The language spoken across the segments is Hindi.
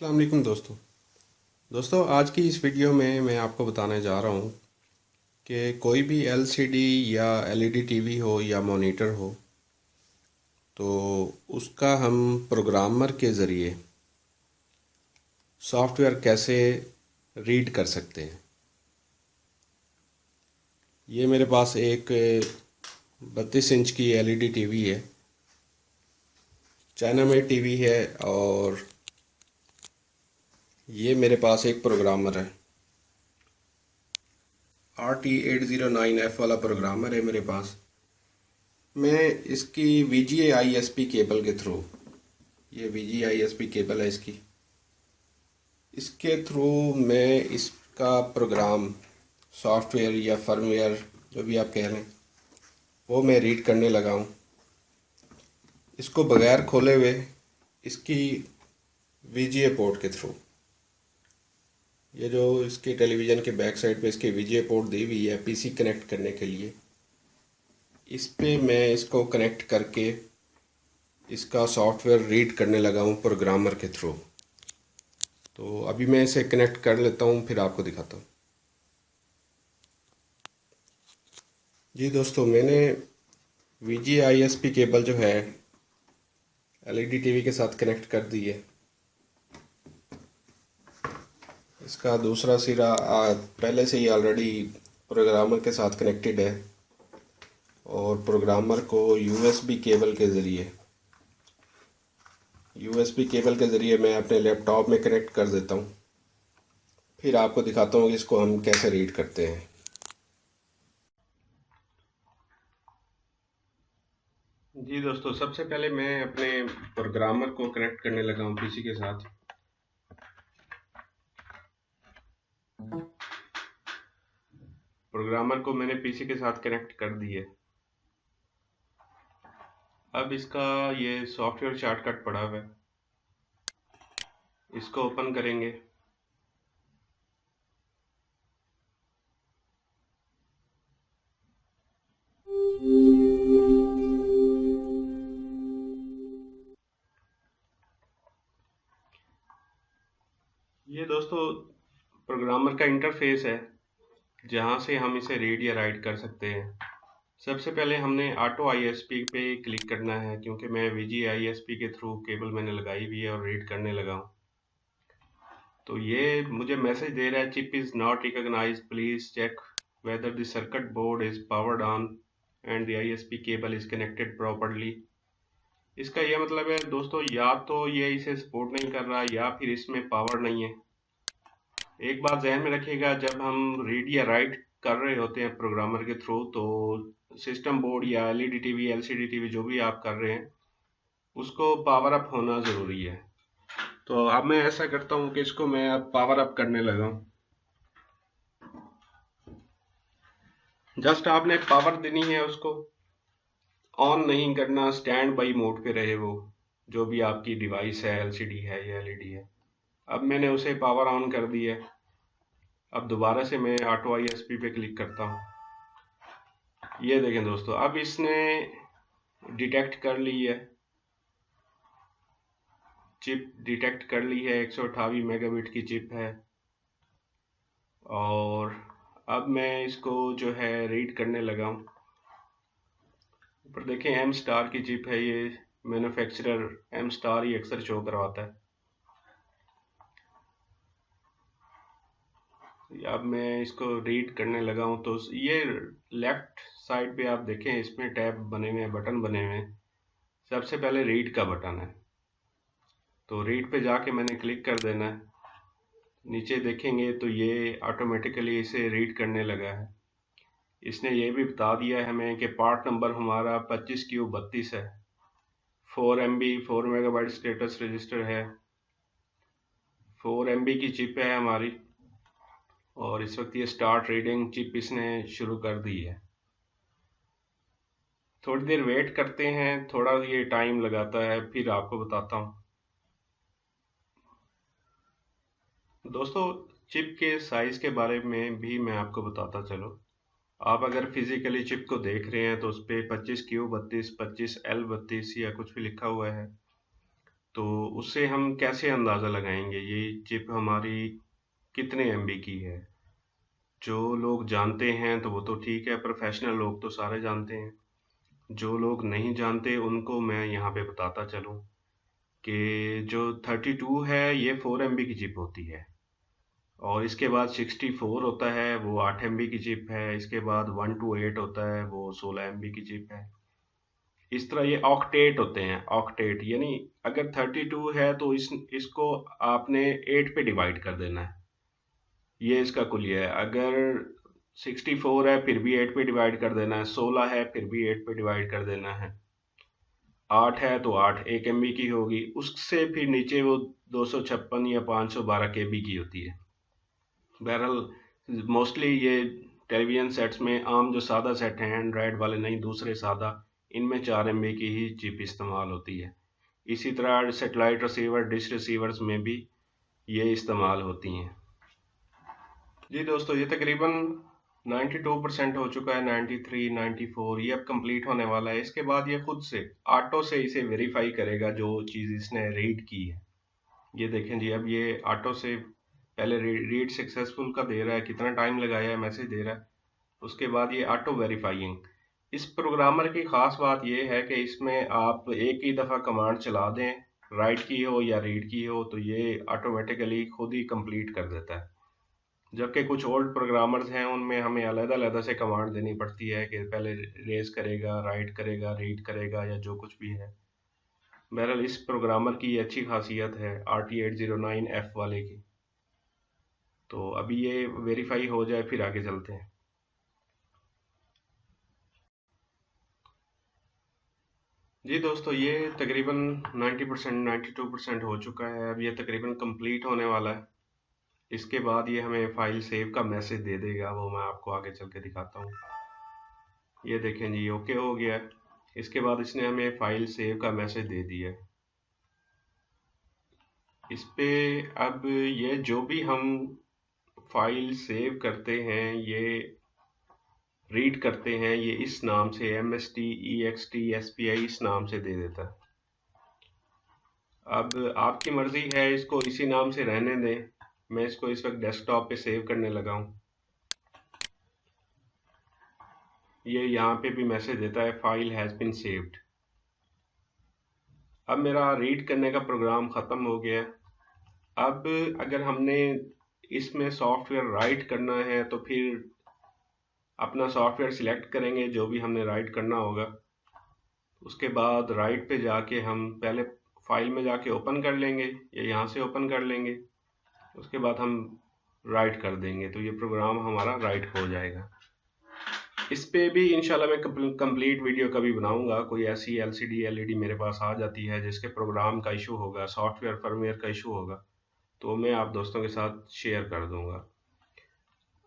अस्सलाम वालेकुम दोस्तों आज की इस वीडियो में मैं आपको बताने जा रहा हूँ कि कोई भी एलसीडी या एलईडी टीवी हो या मॉनिटर हो तो उसका हम प्रोग्रामर के ज़रिए सॉफ्टवेयर कैसे रीड कर सकते हैं। ये मेरे पास एक 32 इंच की एलईडी टीवी है, चाइना मेड टीवी है, और ये मेरे पास एक प्रोग्रामर है। RT809F वाला प्रोग्रामर है मेरे पास। मैं इसकी VGA-ISP केबल के थ्रू, ये VGA-ISP केबल है इसके थ्रू मैं इसका प्रोग्राम, सॉफ्टवेयर या फर्मवेयर जो भी आप कह लें, वो मैं रीड करने लगा हूँ। इसको बगैर खोले हुए इसकी VGA पोर्ट के थ्रू, ये जो इसके टेलीविज़न के बैक साइड पे इसके VGA पोर्ट दी हुई है पीसी कनेक्ट करने के लिए, इस पे मैं इसको कनेक्ट करके इसका सॉफ्टवेयर रीड करने लगा हूँ प्रोग्रामर के थ्रू। तो अभी मैं इसे कनेक्ट कर लेता हूँ, फिर आपको दिखाता हूँ। जी दोस्तों, मैंने VGA-ISP केबल जो है एलईडी टीवी के साथ कनेक्ट कर दी है। इसका दूसरा सिरा पहले से ही ऑलरेडी प्रोग्रामर के साथ कनेक्टेड है, और प्रोग्रामर को यूएसबी केबल के ज़रिए मैं अपने लैपटॉप में कनेक्ट कर देता हूँ। फिर आपको दिखाता हूँ कि इसको हम कैसे रीड करते हैं। जी दोस्तों, सबसे पहले मैं अपने प्रोग्रामर को कनेक्ट करने लगा हूँ पीसी के साथ। प्रोग्रामर को मैंने पीसी के साथ कनेक्ट कर दिए। अब इसका ये सॉफ्टवेयर शॉर्टकट पड़ा हुआ है, इसको ओपन करेंगे। ये दोस्तों प्रोग्रामर का इंटरफेस है, जहाँ से हम इसे रीड या राइट कर सकते हैं। सबसे पहले हमने ऑटो आईएसपी पे क्लिक करना है, क्योंकि मैं VGA-ISP के थ्रू केबल मैंने लगाई हुई है और रीड करने लगा हूँ। तो ये मुझे मैसेज दे रहा है, chip is not recognise, please check whether the circuit board is powered on and the ISP cable is connected properly. इसका यह मतलब है दोस्तों, या तो ये इसे सपोर्ट नहीं कर रहा या फिर इसमें पावर नहीं है। एक बात ध्यान में रखिएगा, जब हम रीड या राइट कर रहे होते हैं प्रोग्रामर के थ्रू, तो सिस्टम बोर्ड या एलईडी टीवी, एलसीडी टीवी जो भी आप कर रहे हैं, उसको पावर अप होना ज़रूरी है। तो अब मैं ऐसा करता हूँ कि इसको मैं अब पावर अप करने लगा हूँ। जस्ट आपने पावर देनी है, उसको ऑन नहीं करना, स्टैंड बाई मोड पे रहे वो, जो भी आपकी डिवाइस है, एलसीडी है या एलईडी है। अब मैंने उसे पावर ऑन कर दी है। अब दोबारा से मैं ऑटो आईएसपी पे क्लिक करता हूँ। ये देखें दोस्तों, अब इसने डिटेक्ट कर ली है, चिप डिटेक्ट कर ली है, 128 मेगाबिट की चिप है। और अब मैं इसको जो है रीड करने लगा हूँ। ऊपर देखें, एम स्टार की चिप है ये, मैन्युफैक्चरर एम स्टार ही अक्सर शो करवाता है। अब मैं इसको रीड करने लगा हूँ। तो ये लेफ्ट साइड पे आप देखें, इसमें टैब बने हुए हैं, बटन बने हुए हैं। सबसे पहले रीड का बटन है, तो रीड पे जाके मैंने क्लिक कर देना है। नीचे देखेंगे तो ये ऑटोमेटिकली इसे रीड करने लगा है। इसने ये भी बता दिया है हमें कि पार्ट नंबर हमारा 25Q32 है, 4 MB 4 MB स्टेटस रजिस्टर है, 4 MB की चिप है हमारी, और इस वक्त ये स्टार्ट रीडिंग चिप इसने शुरू कर दी है। थोड़ी देर वेट करते हैं, थोड़ा ये टाइम लगाता है, फिर आपको बताता हूँ। दोस्तों, चिप के साइज के बारे में भी मैं आपको बताता चलो। आप अगर फिजिकली चिप को देख रहे हैं तो उस पर 25Q32, 25L32 या कुछ भी लिखा हुआ है। तो उससे हम कैसे अंदाज़ा लगाएंगे ये चिप हमारी कितने एमबी की है। जो लोग जानते हैं तो वो तो ठीक है, प्रोफेशनल लोग तो सारे जानते हैं। जो लोग नहीं जानते उनको मैं यहाँ पे बताता चलूँ कि जो 32 है ये 4 एमबी की चिप होती है, और इसके बाद 64 होता है वो 8 एमबी की चिप है, इसके बाद 128 होता है वो 16 एमबी की चिप है। इस तरह ये ऑक्टेट होते हैं। ऑक्टेट यानी अगर 32 है तो इसको आपने 8 पे डिवाइड कर देना है, ये इसका कुलिया है। अगर 64 है फिर भी 8 पे डिवाइड कर देना है, 16 है फिर भी 8 पे डिवाइड कर देना है, 8 है तो 8 1 एमबी की होगी, उससे फिर नीचे वो 256 या 512 केबी की होती है। बहरहाल मोस्टली ये टेलीविजन सेट्स में आम जो सादा सेट हैं एंड्रॉयड वाले नहीं, दूसरे सादा, इनमें 4 एमबी की ही चिप इस्तेमाल होती है। इसी तरह सेटेलाइट रिसीवर, डिश रिसीवर्स में भी ये इस्तेमाल होती हैं। जी दोस्तों, ये तकरीबन 92% हो चुका है, 93, 94, ये अब कंप्लीट होने वाला है। इसके बाद ये खुद से ऑटो से इसे वेरीफाई करेगा जो चीज़ इसने रीड की है। ये देखें जी, अब ये ऑटो से पहले रीड सक्सेसफुल का दे रहा है, कितना टाइम लगाया है, मैसेज दे रहा है। उसके बाद ये ऑटो वेरीफाइंग। इस प्रोग्रामर की ख़ास बात ये है कि इसमें आप एक ही दफ़ा कमांड चला दें, राइट की हो या रीड की हो, तो ये ऑटोमेटिकली खुद ही कंप्लीट कर देता है। जबकि कुछ ओल्ड प्रोग्रामर्स हैं उनमें हमें अलग-अलग से कमांड देनी पड़ती है कि पहले रेज करेगा, राइट करेगा, रीड करेगा या जो कुछ भी है। बहरहाल इस प्रोग्रामर की अच्छी खासियत है RT809F वाले की। तो अभी ये वेरीफाई हो जाए फिर आगे चलते हैं। जी दोस्तों, ये तकरीबन 90%, 92% हो चुका है। अब ये तकरीबन कंप्लीट होने वाला है। इसके बाद ये हमें फाइल सेव का मैसेज दे देगा, वो मैं आपको आगे चल के दिखाता हूँ। ये देखें जी, ओके हो गया है। इसके बाद इसने हमें फाइल सेव का मैसेज दे दिया है। इस पे अब ये जो भी हम फाइल सेव करते हैं, ये रीड करते हैं, ये इस नाम से MST, EXT, SPI इस नाम से दे देता है। अब आपकी मर्जी है, इसको इसी नाम से रहने दें। मैं इसको इस वक्त डेस्कटॉप पे सेव करने लगा हूँ। ये यहाँ पे भी मैसेज देता है फाइल हैज़ बीन सेव्ड। अब मेरा रीड करने का प्रोग्राम ख़त्म हो गया। अब अगर हमने इसमें सॉफ्टवेयर राइट करना है तो फिर अपना सॉफ्टवेयर सिलेक्ट करेंगे जो भी हमने राइट करना होगा। उसके बाद राइट पे जाके हम पहले फाइल में जाके ओपन कर लेंगे या यहाँ से ओपन कर लेंगे। उसके बाद हम राइट कर देंगे तो ये प्रोग्राम हमारा राइट हो जाएगा। इस पे भी इंशाल्लाह मैं कंप्लीट वीडियो कभी बनाऊंगा। कोई ऐसी LCD LED मेरे पास आ जाती है जिसके प्रोग्राम का इशू होगा, सॉफ्टवेयर फर्मवेयर का इशू होगा, तो मैं आप दोस्तों के साथ शेयर कर दूंगा।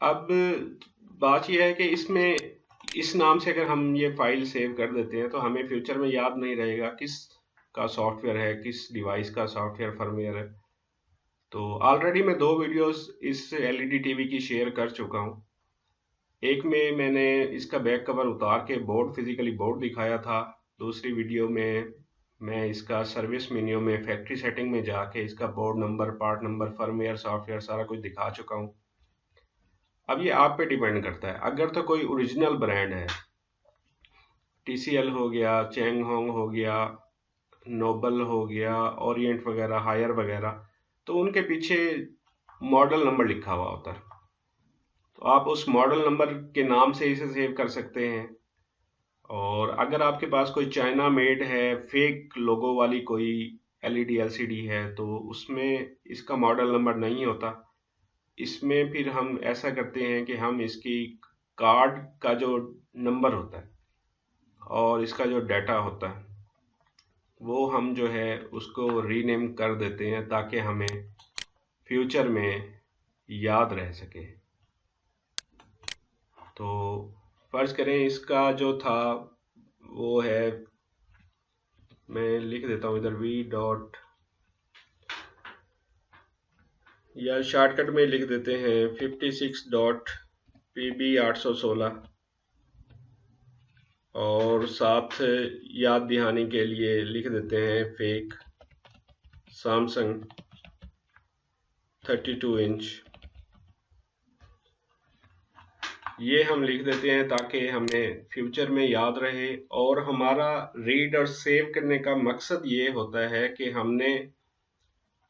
अब बात यह है कि इसमें इस नाम से अगर हम ये फाइल सेव कर देते हैं तो हमें फ्यूचर में याद नहीं रहेगा किस का सॉफ्टवेयर है, किस डिवाइस का सॉफ्टवेयर फर्मवेयर है। तो ऑलरेडी मैं 2 वीडियोस इस LED टीवी की शेयर कर चुका हूँ। एक में मैंने इसका बैक कवर उतार के बोर्ड, फिजिकली बोर्ड दिखाया था। दूसरी वीडियो में मैं इसका सर्विस मेन्यू में फैक्ट्री सेटिंग में जाके इसका board number, part number, firmware, software सारा कुछ दिखा चुका हूँ। अब ये आप पे डिपेंड करता है। अगर तो कोई ओरिजिनल ब्रांड है, TCL हो गया, चैंगहोंग हो गया, नोबल हो गया, ओरिएंट वगैरह, हायर वगैरह, तो उनके पीछे मॉडल नंबर लिखा हुआ होता है, तो आप उस मॉडल नंबर के नाम से इसे सेव कर सकते हैं। और अगर आपके पास कोई चाइना मेड है, फेक लोगो वाली कोई LED LCD है, तो उसमें इसका मॉडल नंबर नहीं होता। इसमें फिर हम ऐसा करते हैं कि हम इसकी कार्ड का जो नंबर होता है और इसका जो डाटा होता है वो हम जो है उसको रीनेम कर देते हैं ताकि हमें फ्यूचर में याद रह सके। तो फर्ज करें इसका जो था वो है, मैं लिख देता हूँ इधर V. या शॉर्टकट में लिख देते हैं 56.PB816, और साथ याद दहानी के लिए लिख देते हैं फेक सैमसंग 32 इंच, ये हम लिख देते हैं ताकि हमें फ्यूचर में याद रहे। और हमारा रीड और सेव करने का मकसद ये होता है कि हमने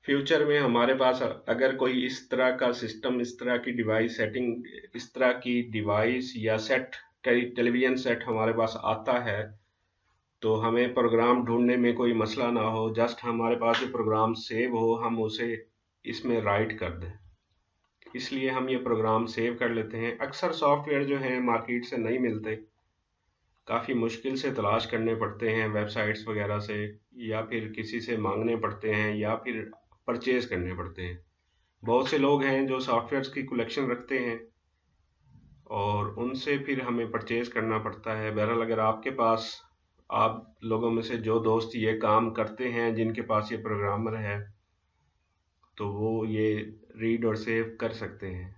फ्यूचर में हमारे पास अगर कोई इस तरह का सिस्टम, इस तरह की डिवाइस सेटिंग, इस तरह की डिवाइस या सेट, टेलीविज़न सेट हमारे पास आता है तो हमें प्रोग्राम ढूंढने में कोई मसला ना हो। जस्ट हमारे पास ये प्रोग्राम सेव हो, हम उसे इसमें राइट कर दें। इसलिए हम ये प्रोग्राम सेव कर लेते हैं। अक्सर सॉफ्टवेयर जो हैं मार्केट से नहीं मिलते, काफ़ी मुश्किल से तलाश करने पड़ते हैं वेबसाइट्स वगैरह से, या फिर किसी से मांगने पड़ते हैं, या फिर परचेज करने पड़ते हैं। बहुत से लोग हैं जो सॉफ्टवेयर्स की कलेक्शन रखते हैं और उनसे फिर हमें परचेज करना पड़ता है। बहरहाल अगर आपके पास, आप लोगों में से जो दोस्त ये काम करते हैं जिनके पास ये प्रोग्रामर है, तो वो ये रीड और सेव कर सकते हैं।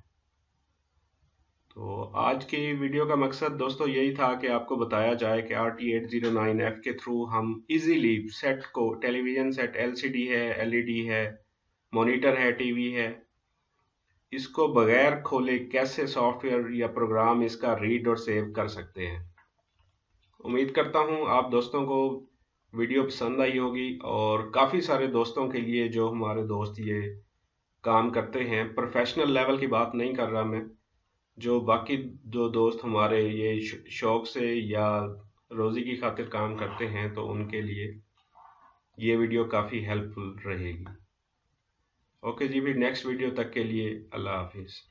तो आज की वीडियो का मकसद दोस्तों यही था कि आपको बताया जाए कि RT809F के थ्रू हम इजीली सेट को, टेलीविज़न सेट LCD है, LED है, मॉनिटर है, टीवी है, इसको बगैर खोले कैसे सॉफ्टवेयर या प्रोग्राम इसका रीड और सेव कर सकते हैं। उम्मीद करता हूँ आप दोस्तों को वीडियो पसंद आई होगी, और काफ़ी सारे दोस्तों के लिए जो हमारे दोस्त ये काम करते हैं, प्रोफेशनल लेवल की बात नहीं कर रहा मैं, जो बाकी जो दोस्त हमारे ये शौक से या रोज़ी की खातिर काम करते हैं, तो उनके लिए ये वीडियो काफ़ी हेल्पफुल रहेगी। ओके जी, फिर नेक्स्ट वीडियो तक के लिए अल्लाह हाफिज़।